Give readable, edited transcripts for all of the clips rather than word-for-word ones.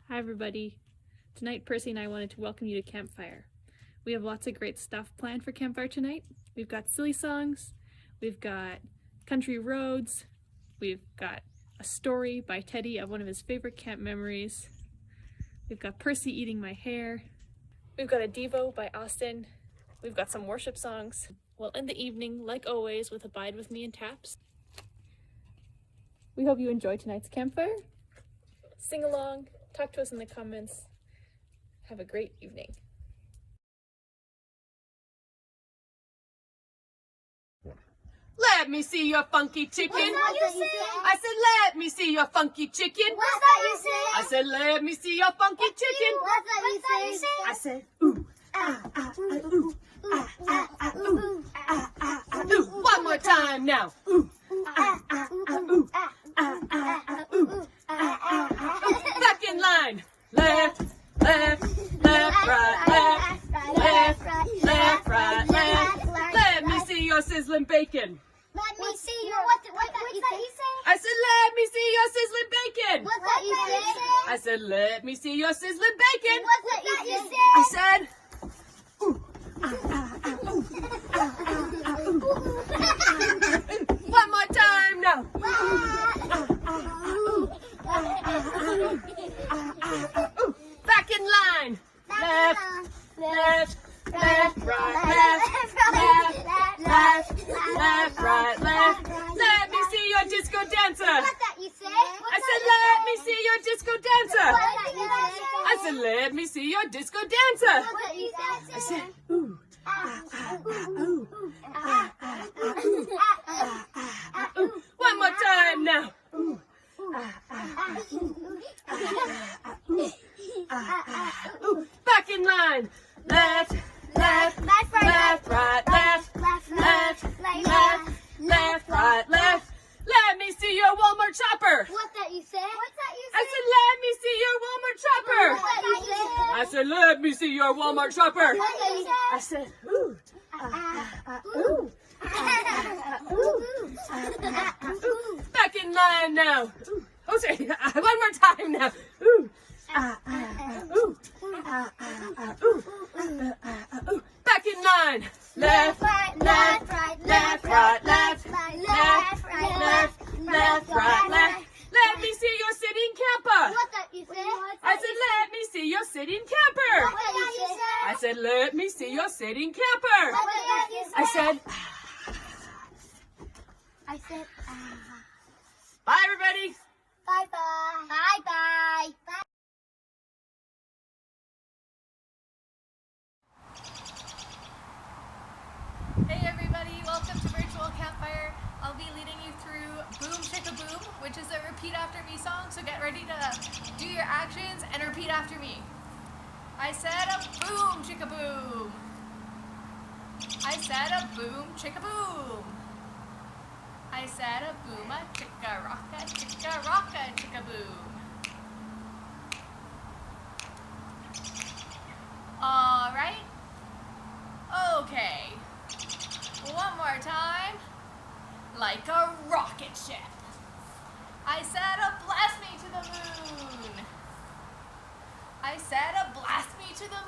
Hi everybody. Tonight Percy and I wanted to welcome you to Campfire. We have lots of great stuff planned for Campfire tonight. We've got silly songs, we've got country roads, we've got a story by Teddy of one of his favorite camp memories, we've got Percy eating my hair, we've got a Devo by Austin, we've got some worship songs. We'll end the evening, like always, with Abide With Me and Taps. We hope you enjoy tonight's Campfire. Sing along, talk to us in the comments. Have a great evening. Let me see your funky chicken. What's that you say? I said, let me see your funky chicken. What's that you say? I said, let me see your funky chicken. What's that you say? I said, ooh, ah, ah, ah, ooh, ah, ah, ah, ooh, ah, ah, ah, ooh. One more time now. Ooh, ah, ah, ah, ooh, ah, ah, ah, ooh, ah, ah, ah, ooh. Back in line. Left, left, left, right, left, left, left, right, left. Let me see your sizzling bacon. Let me see your what's that you say? I said, let me see your sizzling bacon. What's that you say? I said, let me see your sizzling bacon. What's that you say? I said, ooh, ah, ah, ah, ooh, ah, ah, ah, ooh. One more time now. Ooh, ah, ah, ah, ooh, ah, ah, ah, ooh, ah, ah, ah, ooh. Back in line. Left, left, left, right, left, left, left, left, right, left. Let me see your disco dancer. What's that you say? I said, let me see your disco dancer. What's that you say? I said, let me see your disco dancer. What's that you say? I said, ooh, ah, ah, ah, ooh, ah, ah, ah, ooh, ah, ah, ah, ooh. One more time now. Ooh, ah, ah, ah, ooh, ah, ah, ah, ooh, ah, ah, ah, ooh. Back in line. Left, left, left, right, left, left, left, right, left. Let me see your Walmart chopper. What's that you say? What's that you say? I said, let me see your Walmart chopper. What's that you say? I said, let me see your Walmart chopper. What's that you say? I said, ooh, ah, ah, ah, ooh, ah, ah, ah, ooh, ah, ah, ah, ooh. Back in line now. Ooh. Oh, sorry, one more time now. Ooh, ah, ah, ah, ooh, ah, ah, ah, ooh, ah, ah, ah, ooh. Back in line. Left, left, left, right, left, left, left, right, left. Let me see your sitting camper. What's that you say? I said, let me see your sitting camper. What's that you say? I said, let me see your sitting camper. What's that you say? I said, bye everybody. Bye bye. Bye bye. Bye. Hey everybody, welcome to Virtual Campfire. I'll be leading you through Boom Chicka Boom, which is a repeat after me song, so get ready to do your actions and repeat after me. I said a boom chicka boom. I said a boom chicka boom. I said a boom a chicka rocka chicka boom. Alright? Okay. One more time. Like a rocket ship. I said a blast me to the moon. I said a blast me to the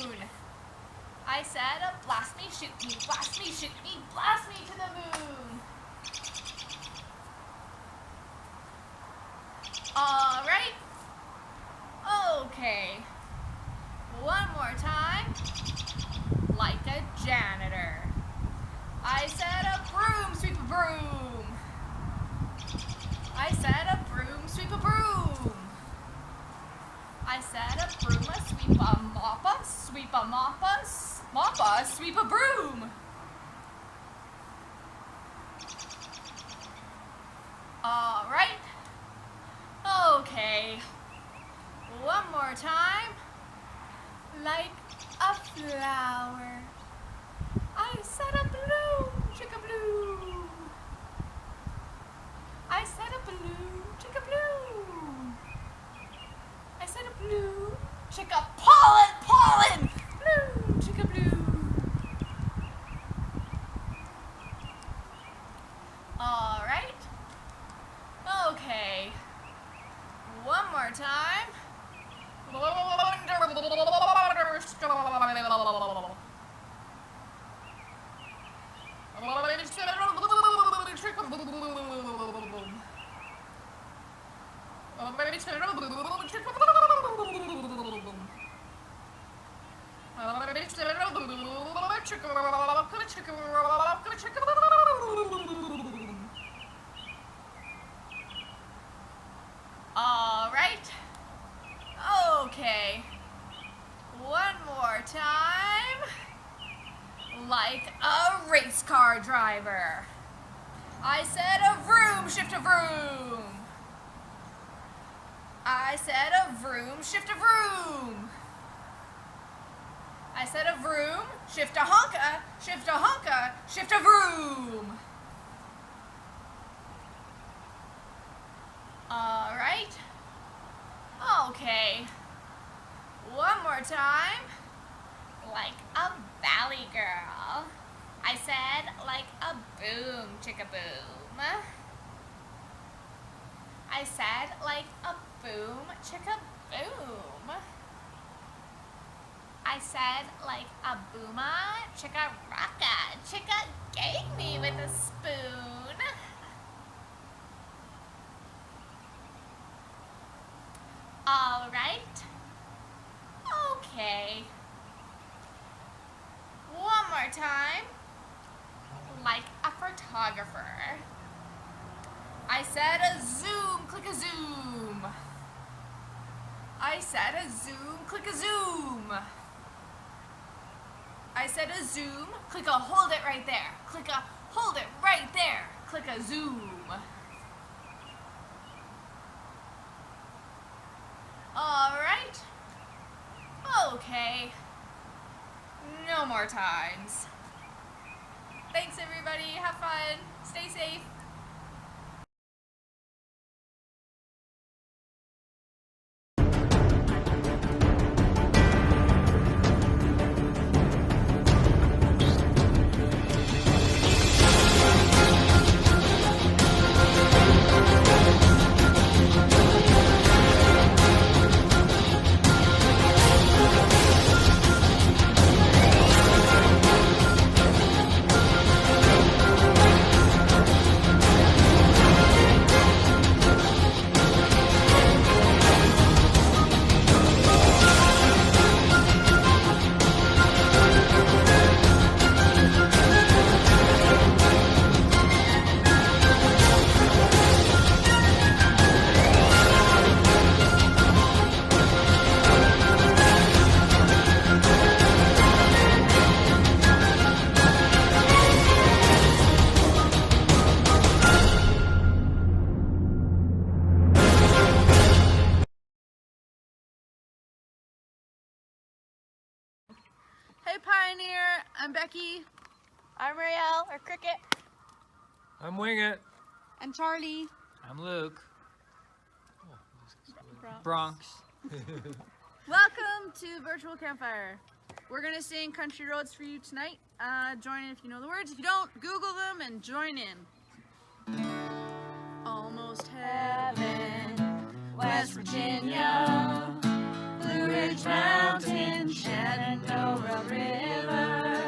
moon. I said a blast me, shoot me, blast me, shoot me, blast me to the moon. Alright? Okay. One more time. Like a janitor. I said a broom, sweep a broom. I said a broom, sweep a broom. I said a broom, a sweep a mop a, sweep a mop a, mop a, sweep a broom. Alright. Okay. One more time. Like a flower. I said a bloom, chicka bloom. I said a bloom, chicka bloom. I said a bloom, chicka pollen, bloom, chicka bloom. All right. Okay. One more time. All right. Okay. One more time. Like a race car driver. I said a vroom, shift a vroom. I said a vroom, shift a vroom. I said a vroom, shift a honka, shift a honka, shift a vroom. All right. Okay. One more time. Like a valley girl. I said like a boom, chicka boom. I said like a boom, chicka boom. I said like a booma, chicka rocka. Chicka gave me with a spoon. All right. Okay. One more time. Like a photographer. I said a zoom, click a zoom. I said a zoom, click a zoom. I said a zoom, click a hold it right there. Click a hold it right there. Click a zoom. All right. Okay. No more times. Thanks everybody. Have fun. Stay safe. Hey Pioneer, I'm Becky. I'm Rael, or Cricket. I'm Wing It. And Charlie. I'm Luke. Bronx. Welcome to Virtual Campfire. We're gonna sing Country Roads for you tonight. Join in if you know the words. If you don't, Google them and join in. Almost heaven, West Virginia, Blue Ridge Mountain, Shenandoah River.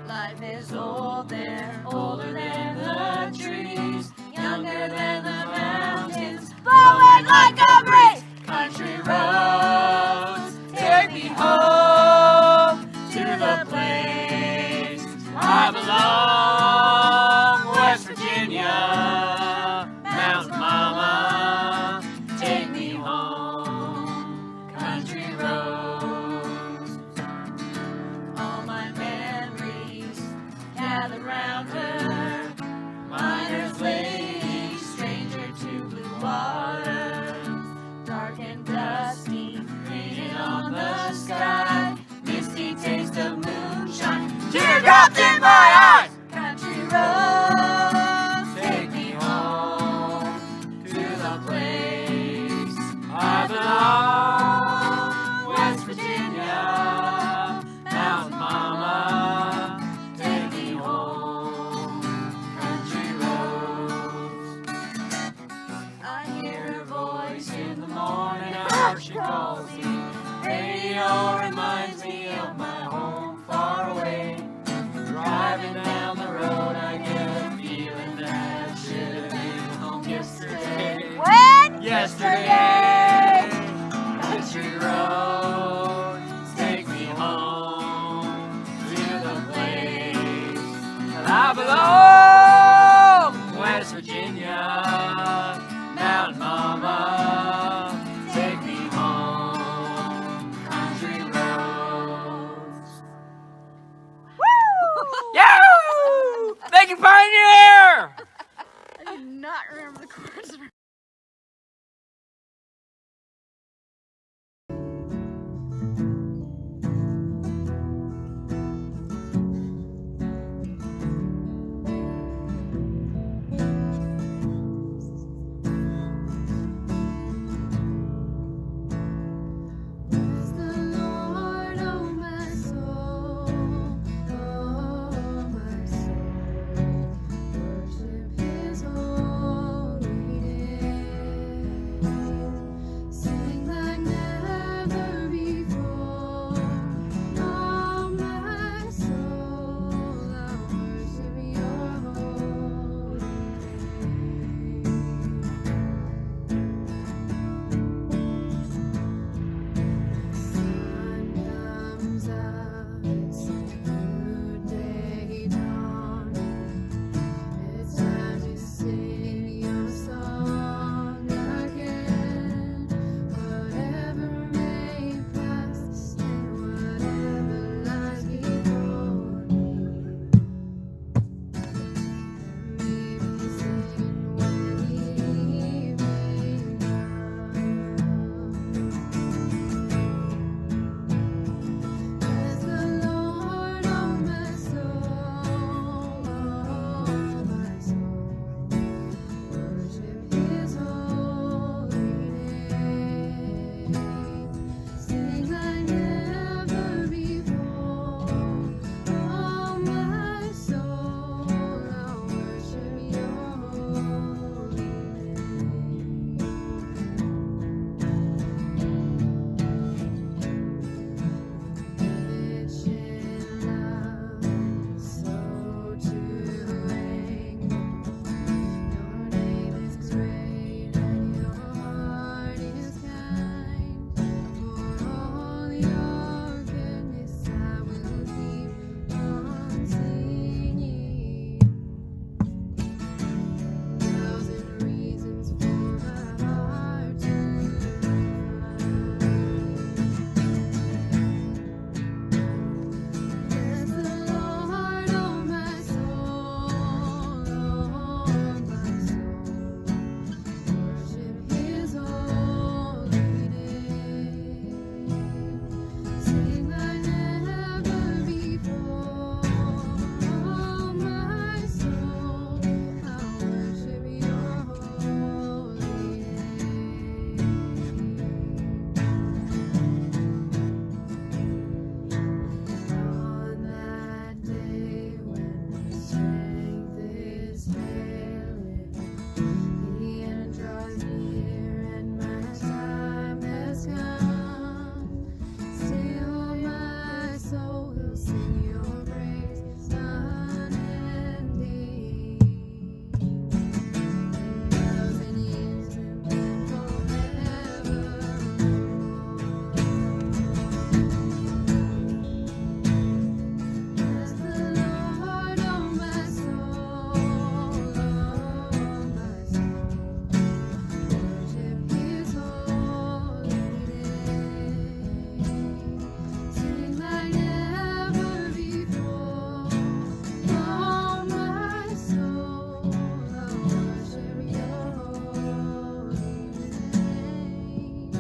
Life is old there, older than the trees, younger than the mountains, blowing like a breeze. Country roads, take me home to the place I belong. West Virginia, Mountain Mama, take me home. Country roads, all my memories gather round her. Miner's lady, stranger to blue water, dark and dusty, painted on the sky. Misty taste of moonshine, teardrops in my eyes. Country roads, take me home to the place I belong. West Virginia, Mountain Mama, take me home. Country roads, I hear her voice in the morning hour. She calls me Radio reminds me of my home far away. Driving down the road, I get a feeling that I should have been home yesterday. When? Yesterday, country roads take me home to the place that I belong. West Virginia, Mountain Mama, take me home, country roads. Woo! Thank you, Pioneer! I do not remember the chorus. Bless the Lord, oh my soul, oh my soul. Worship His holy name. Sing like never before, oh my soul. I worship Your holy Sun comes up, it's a new day dawning. It's time to sing Your song again. Whatever may pass and whatever lies before me. Maybe singing when the evening comes. Bless the Lord, oh my soul, oh my soul. Worship His holy name. Sing like never before, oh my soul. I worship Your holy Rich in love, slow to anger. Your name is great and Your heart is kind. For all Your goodness, I will keep on singing. 1,000 reasons for my heart to find. Bless the Lord, oh my soul, oh my soul. Worship His holy name. Sing like never before, oh my soul. I worship Your holy name. On that day when strength is failing, the end draws near and my time has come. Still my soul will sing Your praise unending. 1,000 years and then forevermore. Bless the Lord, oh my soul, oh my soul. Worship His holy name. Sing like never before, oh my soul. I worship Your holy name.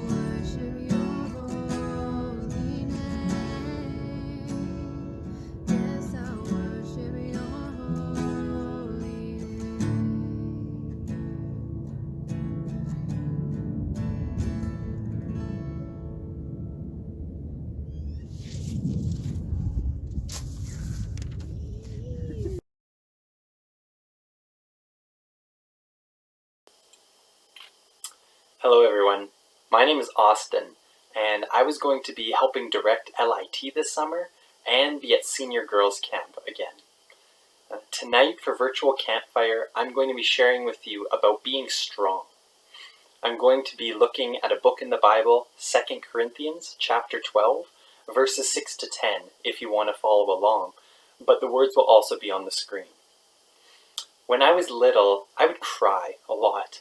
Worship Your holy name. Yes, I worship Your holy Hello everyone, My name is Austin, and I was going to be helping direct LIT this summer and be at senior girls camp again. Tonight for Virtual Campfire, I'm going to be sharing with you about being strong. I'm going to be looking at a book in the Bible, 2 Corinthians chapter 12, verses 6 to 10, if you want to follow along, but the words will also be on the screen. When I was little, I would cry a lot.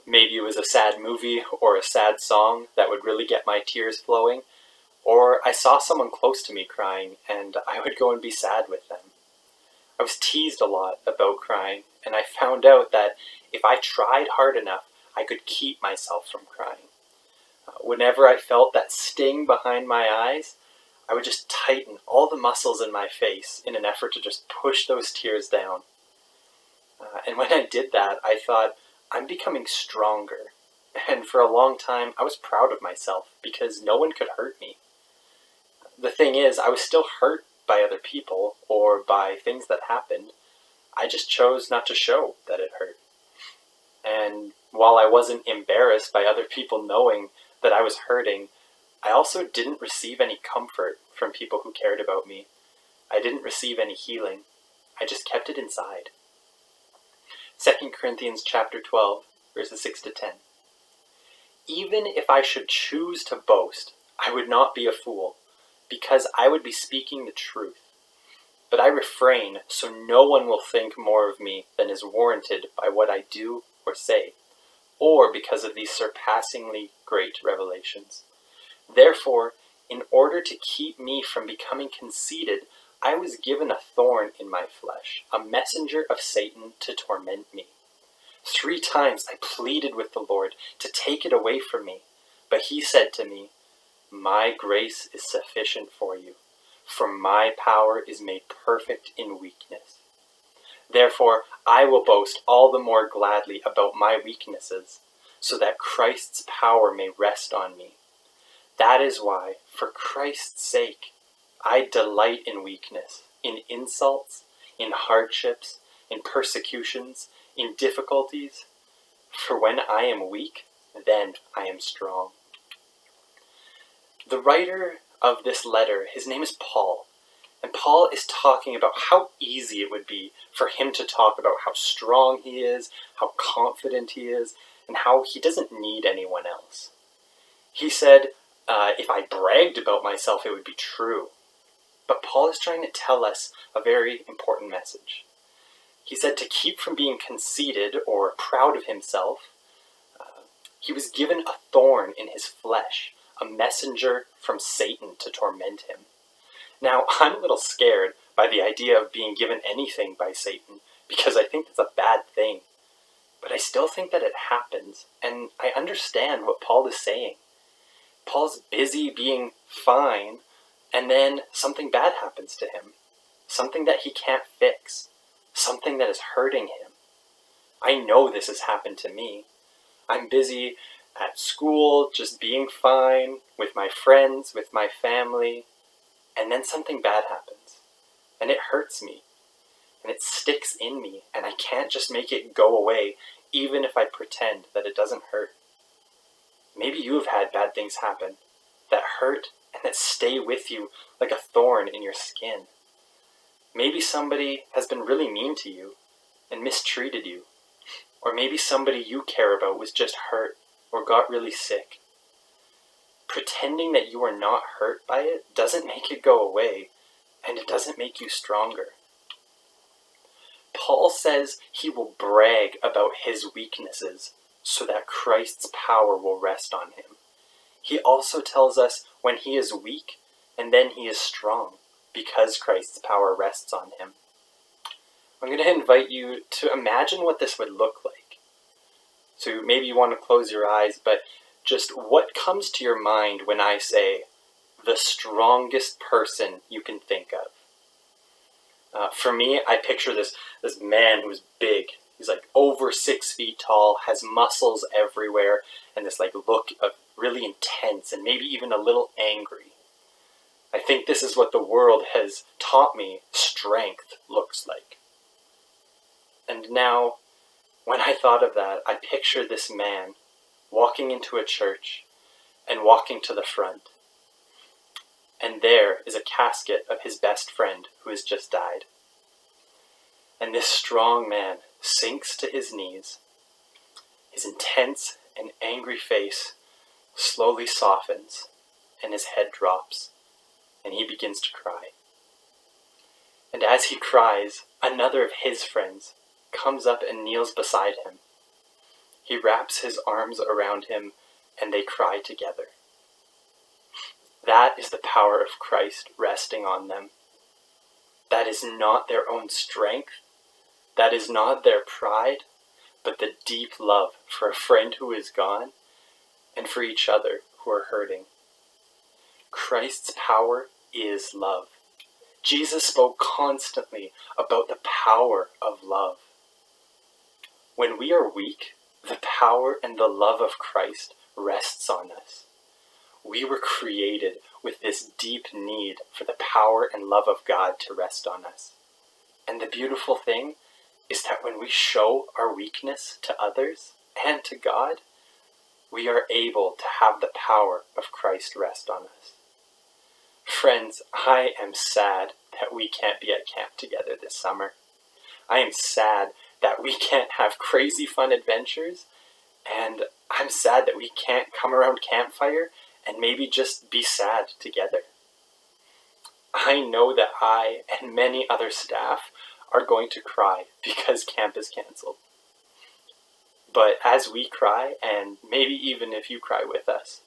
Maybe it was a sad movie or a sad song that would really get my tears flowing, or I saw someone close to me crying and I would go and be sad with them. I was teased a lot about crying, and I found out that if I tried hard enough, I could keep myself from crying. Whenever I felt that sting behind my eyes, I would just tighten all the muscles in my face in an effort to just push those tears down. And when I did that, I thought, I'm becoming stronger. And for a long time, I was proud of myself because no one could hurt me. The thing is, I was still hurt by other people or by things that happened. I just chose not to show that it hurt. And while I wasn't embarrassed by other people knowing that I was hurting, I also didn't receive any comfort from people who cared about me. I didn't receive any healing. I just kept it inside. 2 Corinthians chapter 12, verses 6 to 10. Even if I should choose to boast, I would not be a fool, because I would be speaking the truth. But I refrain so no one will think more of me than is warranted by what I do or say, or because of these surpassingly great revelations. Therefore, in order to keep me from becoming conceited, I was given a thorn in my flesh, a messenger of Satan to torment me. 3 times I pleaded with the Lord to take it away from me, but he said to me, "My grace is sufficient for you, for my power is made perfect in weakness. Therefore, I will boast all the more gladly about my weaknesses, so that Christ's power may rest on me. That is why, for Christ's sake, I delight in weakness, in insults, in hardships, in persecutions, in difficulties. For when I am weak, then I am strong." The writer of this letter, his name is Paul. And Paul is talking about how easy it would be for him to talk about how strong he is, how confident he is, and how he doesn't need anyone else. He said, if I bragged about myself, it would be true. But Paul is trying to tell us a very important message. He said to keep from being conceited or proud of himself, he was given a thorn in his flesh, a messenger from Satan to torment him. Now, I'm a little scared by the idea of being given anything by Satan, because I think that's a bad thing. But I still think that it happens, and I understand what Paul is saying. Paul's busy being fine, and then something bad happens to him. Something that he can't fix. Something that is hurting him. I know this has happened to me. I'm busy at school, just being fine, with my friends, with my family, and then something bad happens. And it hurts me. And it sticks in me, and I can't just make it go away, even if I pretend that it doesn't hurt. Maybe you have had bad things happen that hurt and that stay with you like a thorn in your skin. Maybe somebody has been really mean to you and mistreated you. Or maybe somebody you care about was just hurt or got really sick. Pretending that you are not hurt by it doesn't make it go away, and it doesn't make you stronger. Paul says he will brag about his weaknesses so that Christ's power will rest on him. He also tells us when he is weak, and then he is strong, because Christ's power rests on him. I'm going to invite you to imagine what this would look like. So maybe you want to close your eyes, but just what comes to your mind when I say, the strongest person you can think of? For me, I picture this man who's big. He's like over 6 feet tall, has muscles everywhere, and this look of really intense and maybe even a little angry. I think this is what the world has taught me strength looks like. And now, when I thought of that, I picture this man walking into a church and walking to the front. And there is a casket of his best friend who has just died. And this strong man sinks to his knees. His intense and angry face slowly softens, and his head drops, and he begins to cry. And as he cries, another of his friends comes up and kneels beside him. He wraps his arms around him, and they cry together. That is the power of Christ resting on them. That is not their own strength. That is not their pride, but the deep love for a friend who is gone and for each other who are hurting. Christ's power is love. Jesus spoke constantly about the power of love. When we are weak, the power and the love of Christ rests on us. We were created with this deep need for the power and love of God to rest on us. And the beautiful thing is that when we show our weakness to others and to God, we are able to have the power of Christ rest on us. Friends, I am sad that we can't be at camp together this summer. I am sad that we can't have crazy fun adventures, and I'm sad that we can't come around campfire and maybe just be sad together. I know that I and many other staff are going to cry because camp is canceled. But as we cry, and maybe even if you cry with us,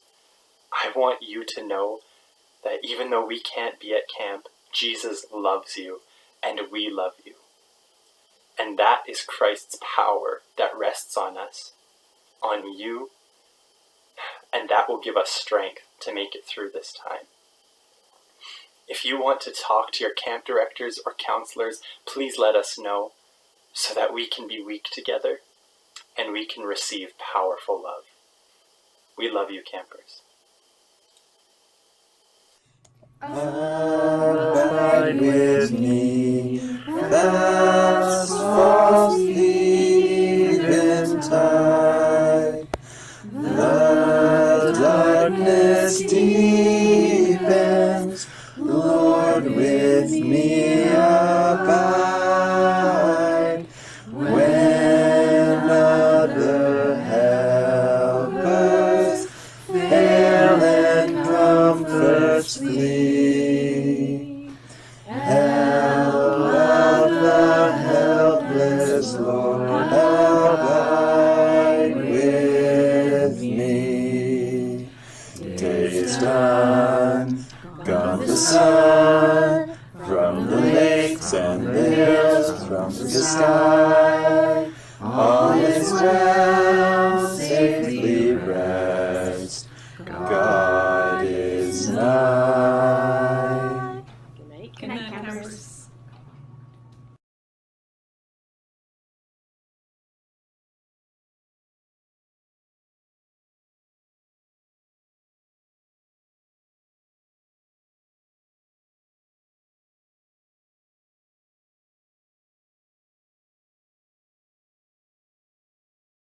I want you to know that even though we can't be at camp, Jesus loves you and we love you. And that is Christ's power that rests on us, on you, and that will give us strength to make it through this time. If you want to talk to your camp directors or counselors, please let us know so that we can be weak together and we can receive powerful love. We love you, campers. Abide with me, fast falls the eventide. The darkness deepens, Lord, with me abide. When other helpers fail and comforts flee, help of the helpless, Lord, abide with me. Day is done, gone the sun, from the lakes and the hills, from the sky. All is well, safely rest, God is nigh. Good night, campers.